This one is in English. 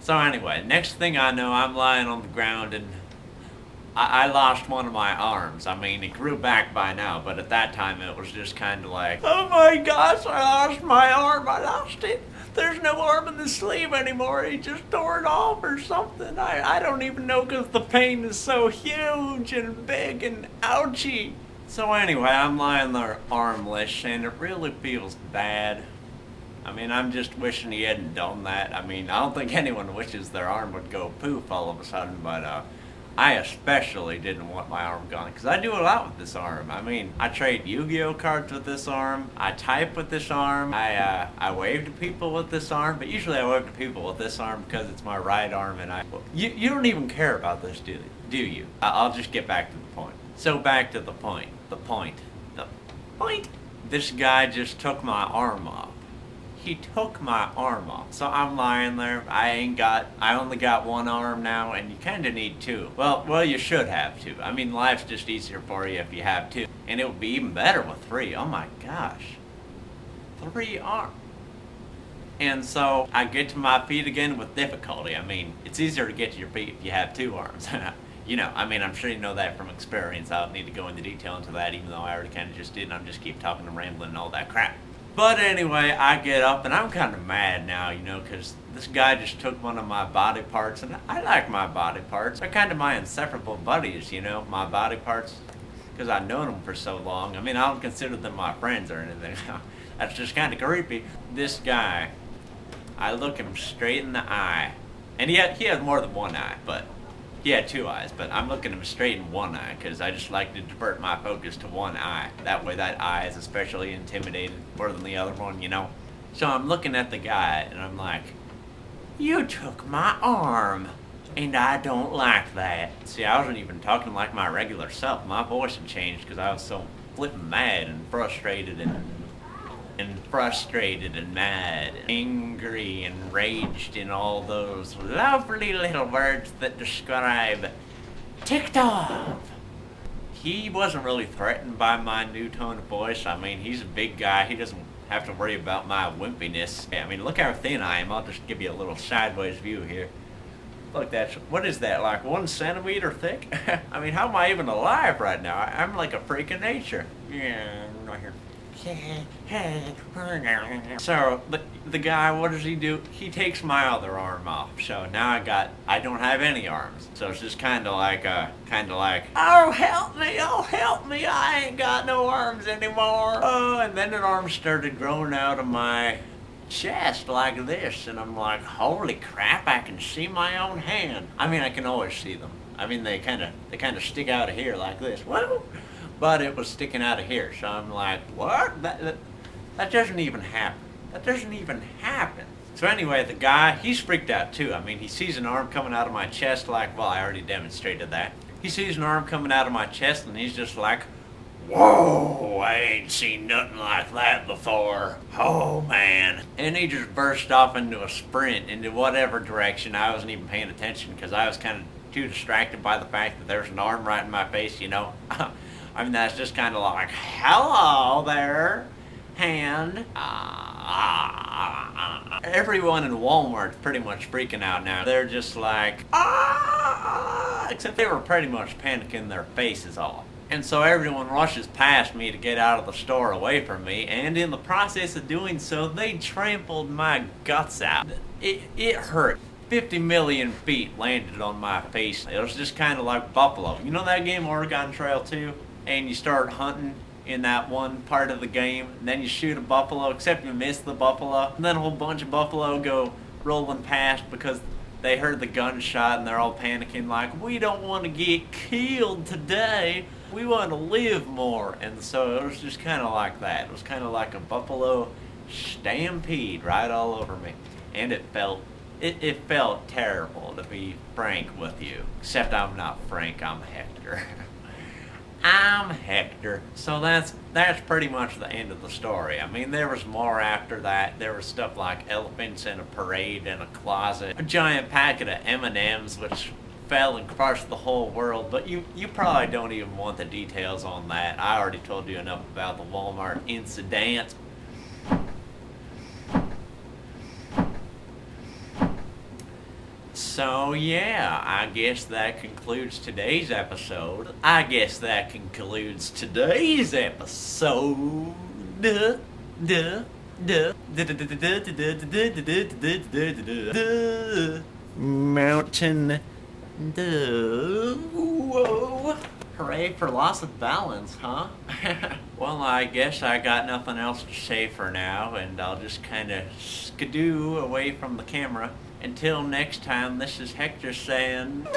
So anyway, next thing I know, I'm lying on the ground and I lost one of my arms. I mean, it grew back by now, but at that time it was just kind of like, oh my gosh, I lost my arm. I lost it. There's no arm in the sleeve anymore. He just tore it off or something. I don't even know because the pain is so huge and big and ouchy. So anyway, I'm lying there armless and it really feels bad. I mean, I'm just wishing he hadn't done that. I mean, I don't think anyone wishes their arm would go poof all of a sudden, but I especially didn't want my arm gone because I do a lot with this arm. I mean, I trade Yu-Gi-Oh cards with this arm. I type with this arm. I wave to people with this arm, but usually I wave to people with this arm because it's my right arm, and you don't even care about this, do you? I'll just get back to the point. So back to the point. The point. This guy just took my arm off. He took my arm off. So I'm lying there. I only got one arm now, and you kinda need two. Well, you should have two. I mean, life's just easier for you if you have two. And it would be even better with three. Oh my gosh. 3 arms. And so I get to my feet again with difficulty. I mean, it's easier to get to your feet if you have 2 arms. You know, I mean, I'm sure you know that from experience. I don't need to go into detail into that, even though I already kind of just did, and I'm just keep talking and rambling and all that crap. But anyway, I get up, and I'm kind of mad now, you know, because this guy just took one of my body parts, and I like my body parts. They're kind of my inseparable buddies, you know, my body parts, because I've known them for so long. I mean, I don't consider them my friends or anything. That's just kind of creepy. This guy, I look him straight in the eye, and he had more than one eye, but he had 2 eyes, but I'm looking him straight in one eye because I just like to divert my focus to one eye. That way that eye is especially intimidated more than the other one, you know? So I'm looking at the guy and I'm like, you took my arm and I don't like that. See, I wasn't even talking like my regular self. My voice had changed because I was so flipping mad and frustrated and mad, and angry and raged in all those lovely little words that describe ticked off. He wasn't really threatened by my new tone of voice. I mean, he's a big guy. He doesn't have to worry about my wimpiness. I mean, look how thin I am. I'll just give you a little sideways view here. Look, what is that, like 1 centimeter thick? I mean, how am I even alive right now? I'm like a freak of nature. Yeah, I'm right here. So the guy, what does he do? He takes my other arm off. So now I don't have any arms. So it's just kind of like, oh help me, I ain't got no arms anymore. Oh, and then an arm started growing out of my chest like this, and I'm like, holy crap, I can see my own hand. I mean, I can always see them. I mean, they kind of stick out of here like this. Whoa. But it was sticking out of here, so I'm like, what? That doesn't even happen. That doesn't even happen. So anyway, the guy, he's freaked out too. I mean, he sees an arm coming out of my chest like, well, I already demonstrated that. He sees an arm coming out of my chest and he's just like, whoa, I ain't seen nothing like that before. Oh, man. And he just burst off into a sprint into whatever direction. I wasn't even paying attention because I was kind of too distracted by the fact that there's an arm right in my face, you know. I mean, that's just kind of like, hello there, hand. Everyone in Walmart's pretty much freaking out now. They're just like, except they were pretty much panicking their faces off. And so everyone rushes past me to get out of the store away from me, and in the process of doing so, they trampled my guts out. It hurt. 50 million feet landed on my face. It was just kind of like buffalo. You know that game Oregon Trail 2? And you start hunting in that one part of the game, and then you shoot a buffalo, except you miss the buffalo, and then a whole bunch of buffalo go rolling past because they heard the gunshot and they're all panicking like, we don't want to get killed today, we want to live more. And so it was just kind of like that. It was kind of like a buffalo stampede right all over me, and it felt terrible, to be frank with you. Except I'm not Frank, I'm Hector. I'm Hector. So that's pretty much the end of the story. I mean, there was more after that. There was stuff like elephants in a parade in a closet, a giant packet of M&Ms which fell and crushed the whole world, but you probably don't even want the details on that. I already told you enough about the Wal-Mart incident. So yeah, I guess that concludes today's episode. Duh, duh, duh, Mountain Dew. Whoa. Hooray for loss of balance, huh? Well, I guess I got nothing else to say for now, and I'll just kind of skidoo away from the camera. Until next time, this is Hector saying...